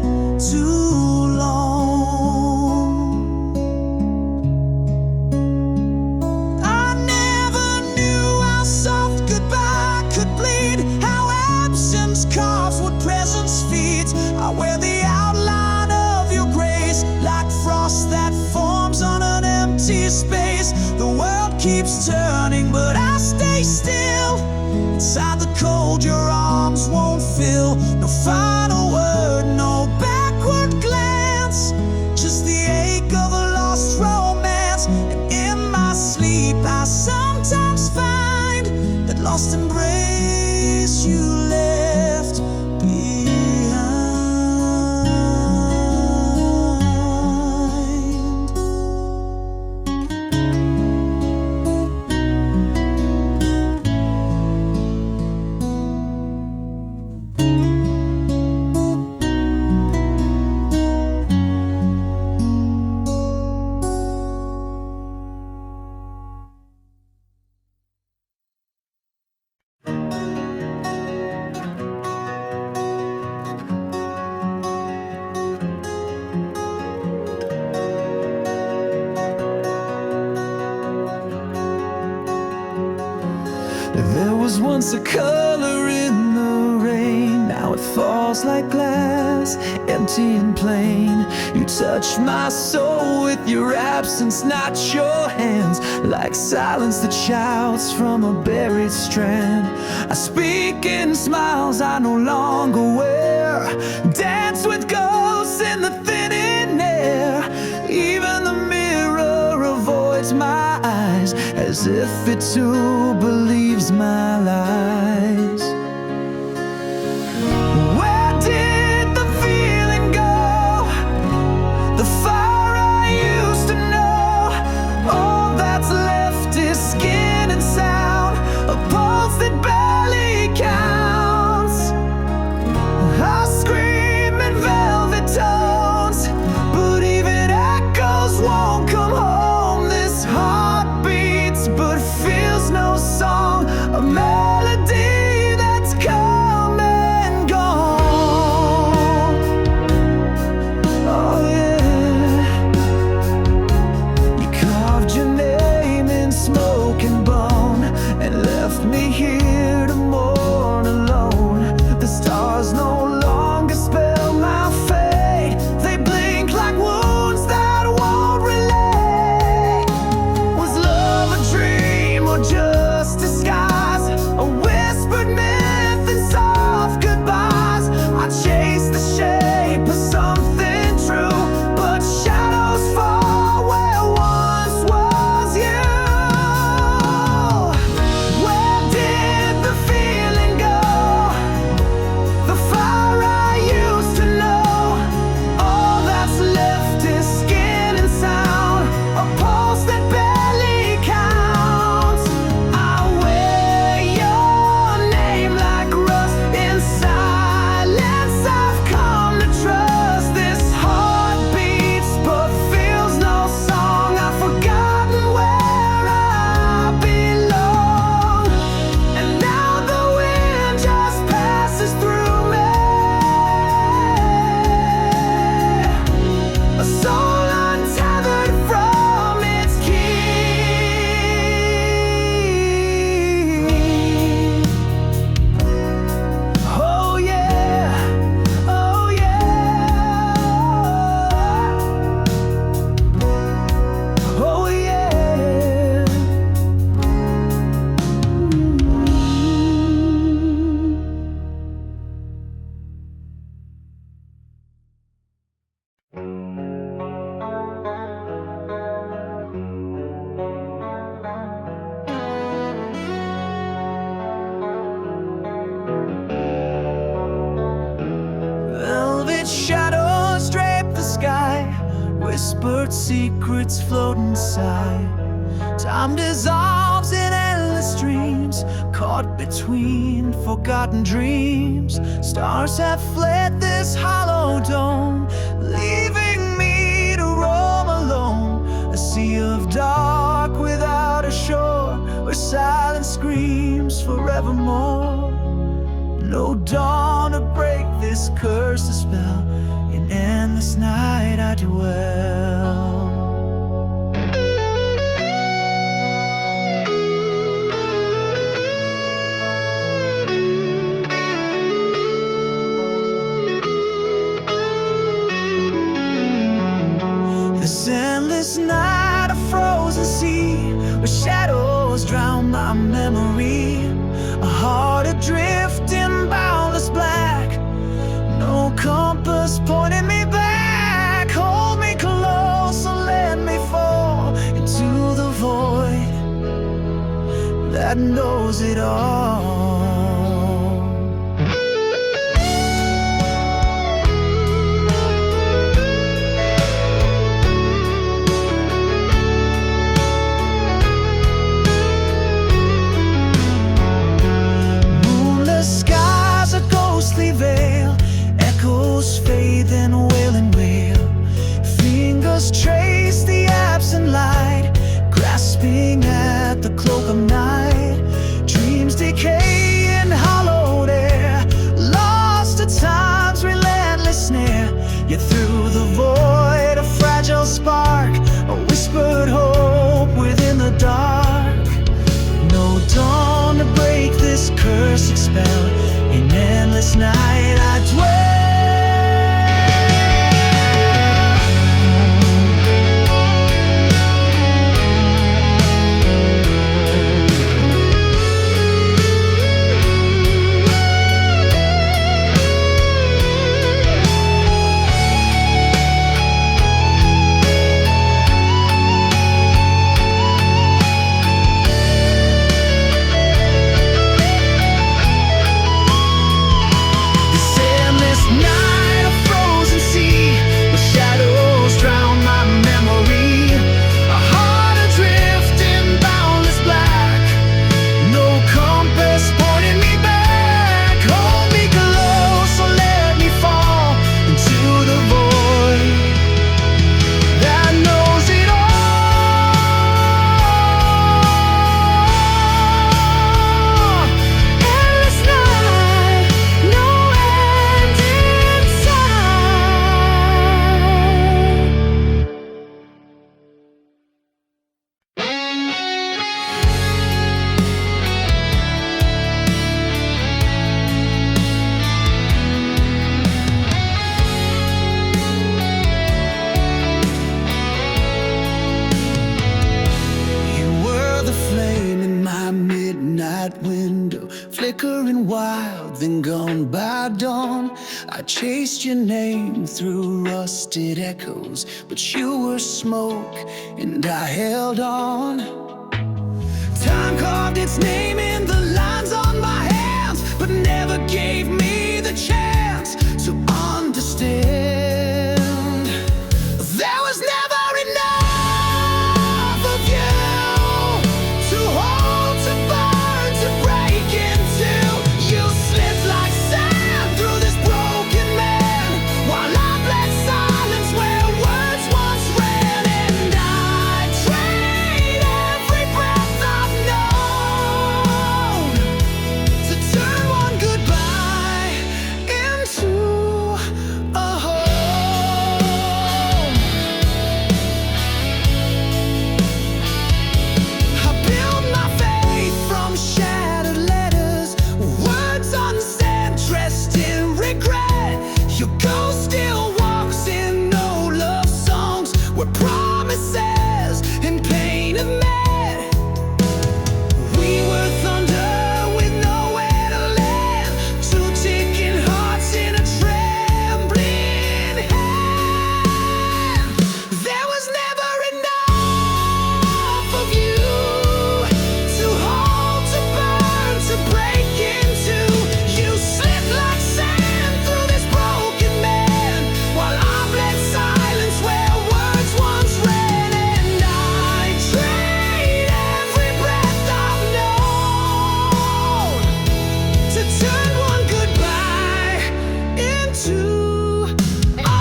too long. I never knew how soft goodbye could bleed, how absence carves what presence feeds. I wear the outline of your grace like frost that forms on an empty space. The world keeps turning, but I stay still. Inside the cold your arms won't fill. No final word, no backward glance, just the ache of a lost romance. And in my sleep I say lost embrace you left behind. There was once a color in the rain, now it falls like glass, empty and plain. You touch my soul with your absence, not your hands, like silence that shouts from a buried strand. I speak in smiles I no longer wear, dance with ghosts in the thinning air. Even the mirror avoids my eyes, as if it too believes my lies. Where did the feeling go? The fire I used to know. All that's left is skin and sound, a pulse that barely counts. I scream in velvet tones, but even echoes won't come home. This heart beats but feels no song, a melody that's come and gone. Oh yeah, you carved your name in smoke and bone and left me here to mourn alone. The stars no longer spell my fate, they blink like wounds that won't relate. Was love a dream or just disguise? A whispered myth and soft goodbyes. I chase the shape of something true, but shadows fall where once was you. Where did the feeling go? The fire I used to know. All that's left is skin and sound, a pulse that barely counts. I wear your name like rust in silence. I've come to trust. This heart beats but feels no song. I've forgotten where I belong, and now the wind just passes through me. A soul untethered from its key. Oh yeah, oh yeah, oh yeah. Velvet shadows drape the sky, whispered secrets float inside. Time dissolves in endless streams, caught between forgotten dreams. Stars have fled this hollow dome, leaving me to roam alone. A sea of dark without a shore, where silence screams forevermore. No dawn to break this cursed spell, in endless night I dwell. This endless night, a frozen sea, where shadows drown my memory. A heart adrift in boundless black, no compass pointing me back. Hold me close and let me fall into the void. that knows it all. Moonless skies, a ghostly veil, echoes fade then wail and wail. Fingers trace the absent light, grasping at the cloak of night. Dreams decay in hollowed air, lost to time's relentless snare. Yet through the void a fragile spark, a whispered hope within the dark. No dawn to break this cursed spell, in endless night I dwell. Window, flickering wild, then gone by dawn. I chased your name through rusted echoes, but you were smoke and I held on. Time carved its name in the lines on my hands, but never gave me the chance to understand. There was never enough of you to hold, to burn, to break into. You slipped like sand through this broken man, while I bled silence where words once ran. And I trade every breath I've known to turn one goodbye into a home. I built my faith from shattered letters, words unsaid, dressed in regret. Your ghost still walks in no love songs, where promises and pain have met. We were thunder with nowhere to land, two ticking hearts in a trembling hand. There was never enough of you to hold, to burn, to break into. You slipped like sand through this broken man, while I bled silence where words once ran. And I trade every breath I've known to turn one goodbye into a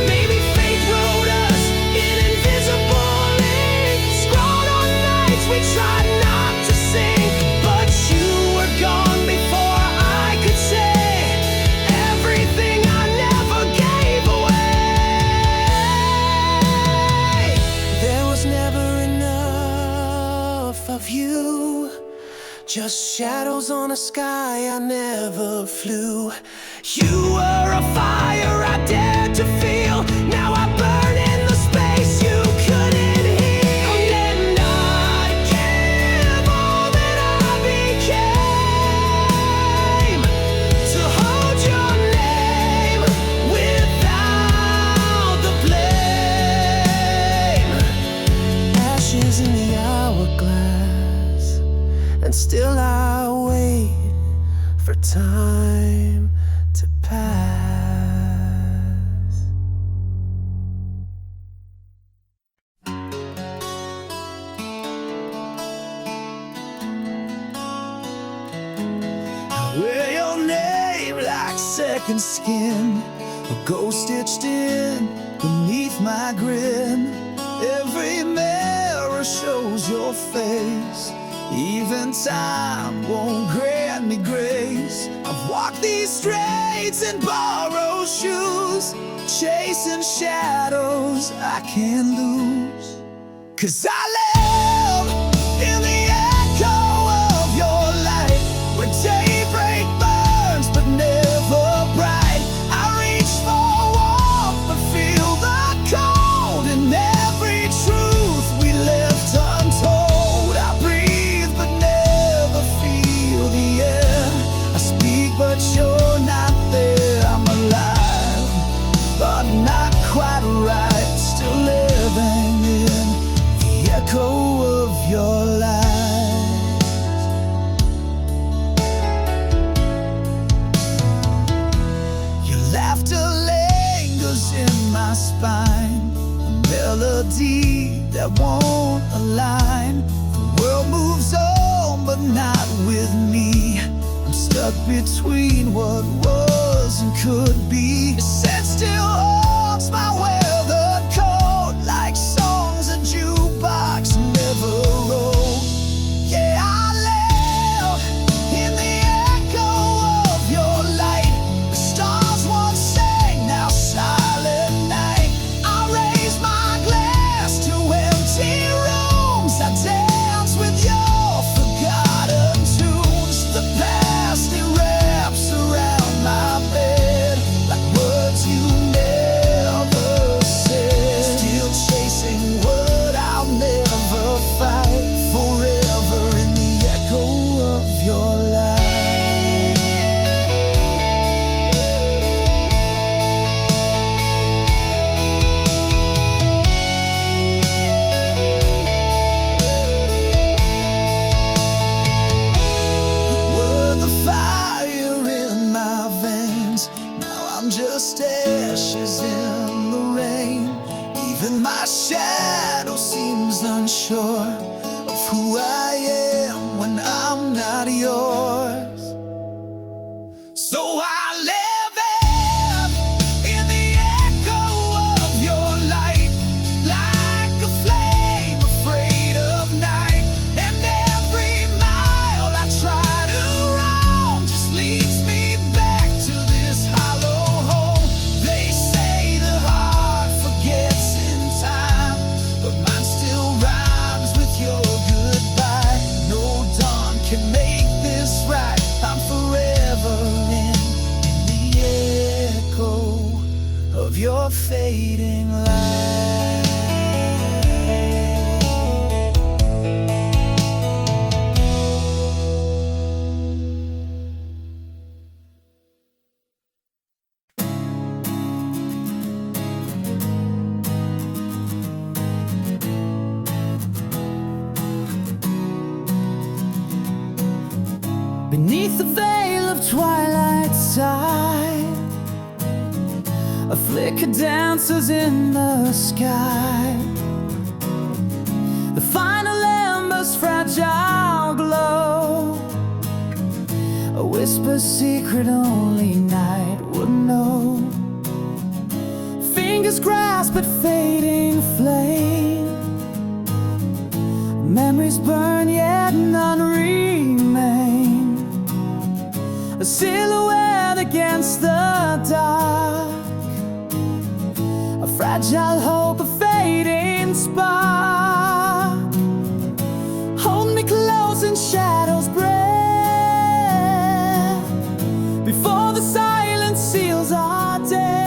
Maybe fate wrote us in invisible ink, scrawled on nights we tried not to sing. But you were gone before I could say everything I never gave away. There was never enough of you, just shadows on a sky I never flew. You were a fire I dared to feel, now I burn in the space you couldn't heal. And I give all that I became. and still I wait for time to pass. I wear your name like second skin, a ghost stitched in beneath my grin. Every mirror shows your face, even time won't grant me grace. I've walked these streets in borrowed shoes, chasing shadows I can't lose. 'Cause I live in the echo of your light, where daybreak burns but never bright. I reach for warmth but feel the cold in every truth we left untold. I breathe but never feel the air. I speak but you're not there. I'm alive but not quite right, still living in the echo of your light. Your laughter lingers in my spine, a melody that won't align. The world moves on but not with me. I'm stuck between what was and could be. Your scent still haunts my weathered coat, like songs a jukebox never wrote. Yeah, I live in the echo of your light. The stars once sang, now silent night. I raise my glass to empty rooms. I dance with your forgotten tunes. The past, it wraps around my bed like words you never said. Still chasing what I'll never fight, forever in the echo of your light. You were the fire in my veins, now I'm just ashes in the rain. Even my shadow seems unsure of who I am when I'm not yours. So I live in the echo of your light, like a flame afraid of night. And every mile I try to roam just leads me back to this hollow home. They say the heart forgets in time, but mine still rhymes with your goodbye. No dawn can make this right. I'm forever in the echo of your fading light. Beneath the veil of twilight side, a flicker dances in the sky. The final ember's fragile glow, a whisper secret only night would know. Fingers grasp at fading flame, memories burn yet none remain. A silhouette against the dark, a fragile hope, a fading spark. Hold me close in shadows breath, before the silence seals our death.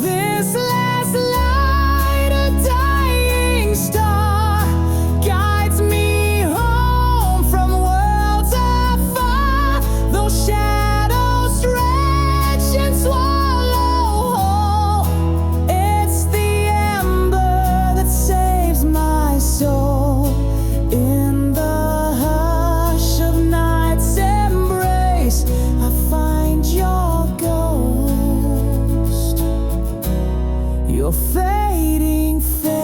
This last light, a dying star, guides me home from worlds afar. Those shadows stretch and swallow whole. It's the fading face.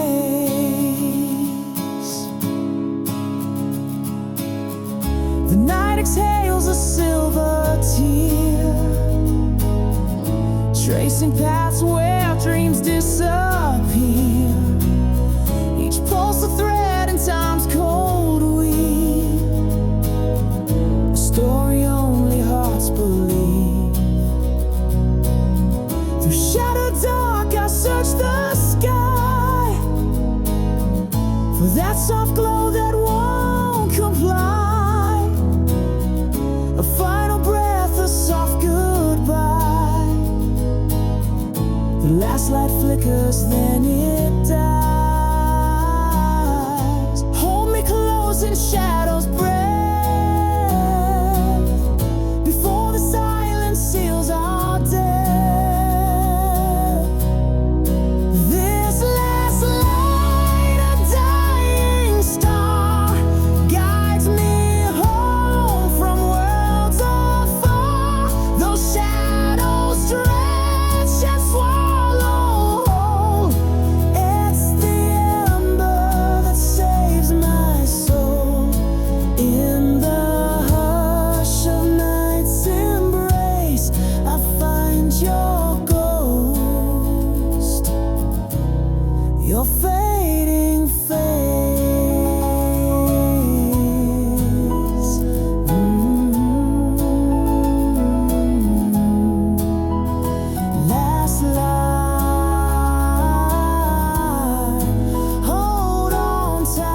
The night exhales a silver tear, tracing paths where dreams disappear. Each pulse a thread in time's cold wheel, a story only hearts believe. Through shadow dark I search the sky for that soft glow that won't comply. A final breath, a soft goodbye. The last light flickers, then it dies. Hold me close in shadows breath, before the silence seals our death. This last light, a dying star, guides me home from worlds afar. Those shadows stretch and swallow whole. It's the ember that saves my soul. In the hush of night's embrace, I find your ghost, your fading face. Last light, hold on tight.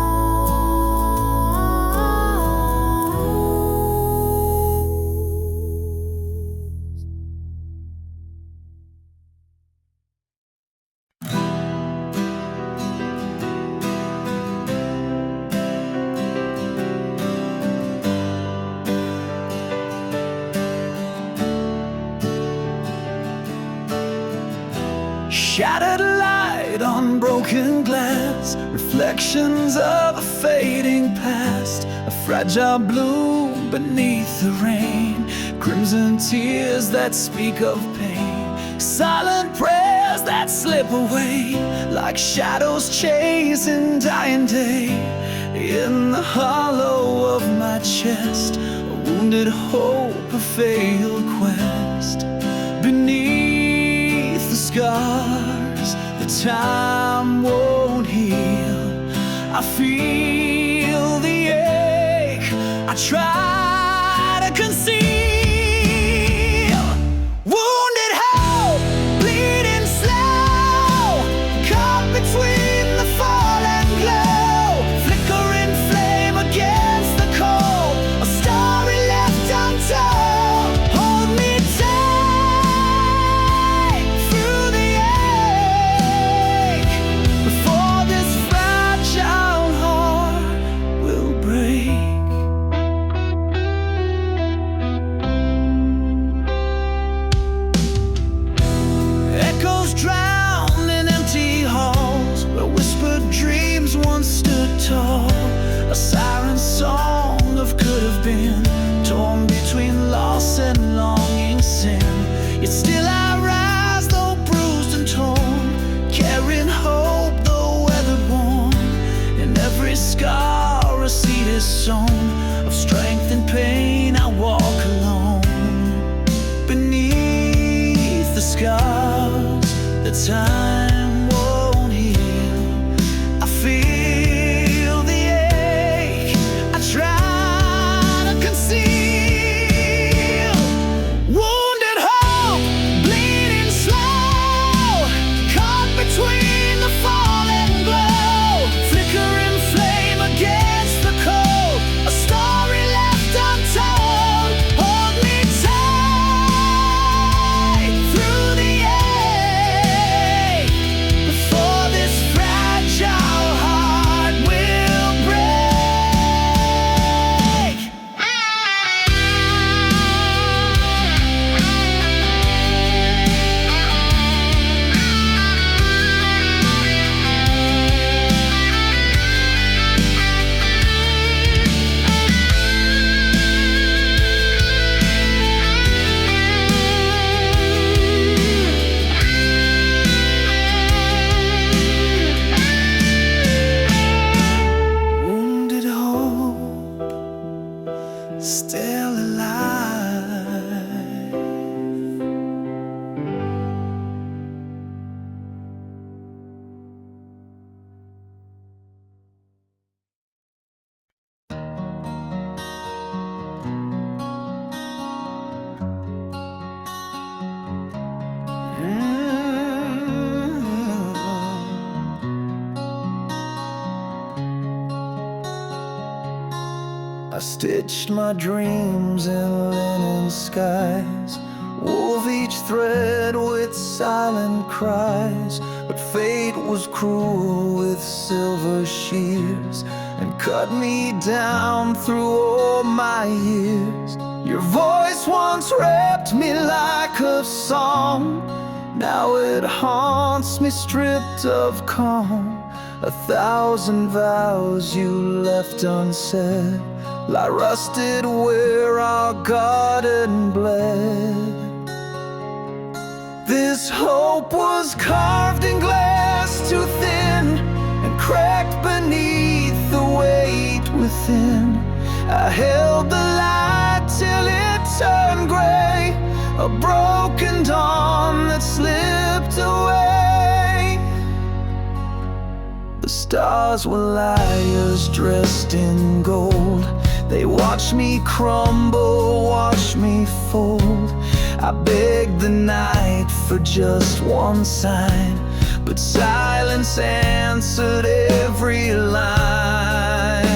Shattered light on broken glass, reflections of a fading past. A fragile bloom beneath the rain, crimson tears that speak of pain. Silent prayers that slip away, like shadows chasing dying day. In the hollow of my chest, a wounded hope, a failed quest. Beneath the scars that time won't heal, I feel the ache I try to conceal. Wounded hope, bleeding slow, caught between the fall and glow. Flickering flame against the cold, a story left untold. Hold me tight through the ache, before this fragile heart will break. Echoes drown in empty halls, where whispered dreams once stood tall. A siren song of could have been, torn between loss and longing sin. Yet still I rise, though bruised and torn, carrying hope, though weather worn. In every scar a seed is sown, of strength and pain I walk alone. Beneath the scars that time won't heal, I feel the ache I try to conceal. Wounded hope, bleeding slow, caught between the fall and glow. Flickering flame against the cold, a still alive. I stitched my dreams in linen skies, wove each thread with silent cries. But fate was cruel with silver shears and cut me down through all my years. Your voice once wrapped me like a song, now it haunts me stripped of calm. 1,000 vows you left unsaid lie rusted where our garden bled. This hope was carved in glass too thin and cracked beneath the weight within. I held the light till it turned gray, a broken dawn that slipped away. The stars were liars dressed in gold. They watched me crumble, watched me fold. I begged the night for just one sign, but silence answered every line.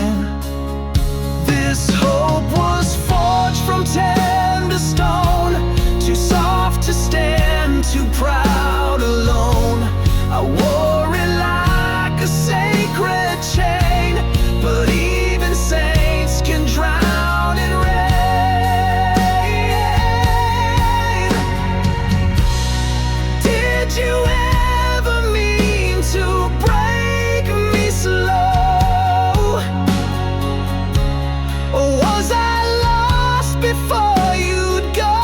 This hope was forged from tender stone, too soft to stand, too proud alone. I wore it like a sacred chain, but even saints can drown in rain. Did you ever mean to break me slow? Or was I lost before you'd go?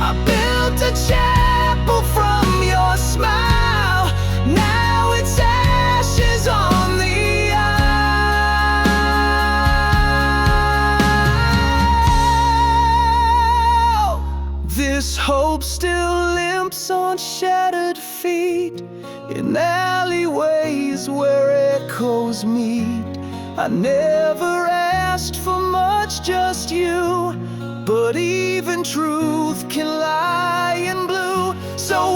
I built a chapel from your smile, now it's ashes on the aisle. This hope still limps on shattered feet in alleyways where echoes meet. I never asked for much, just you, but even truth can lie in blue. So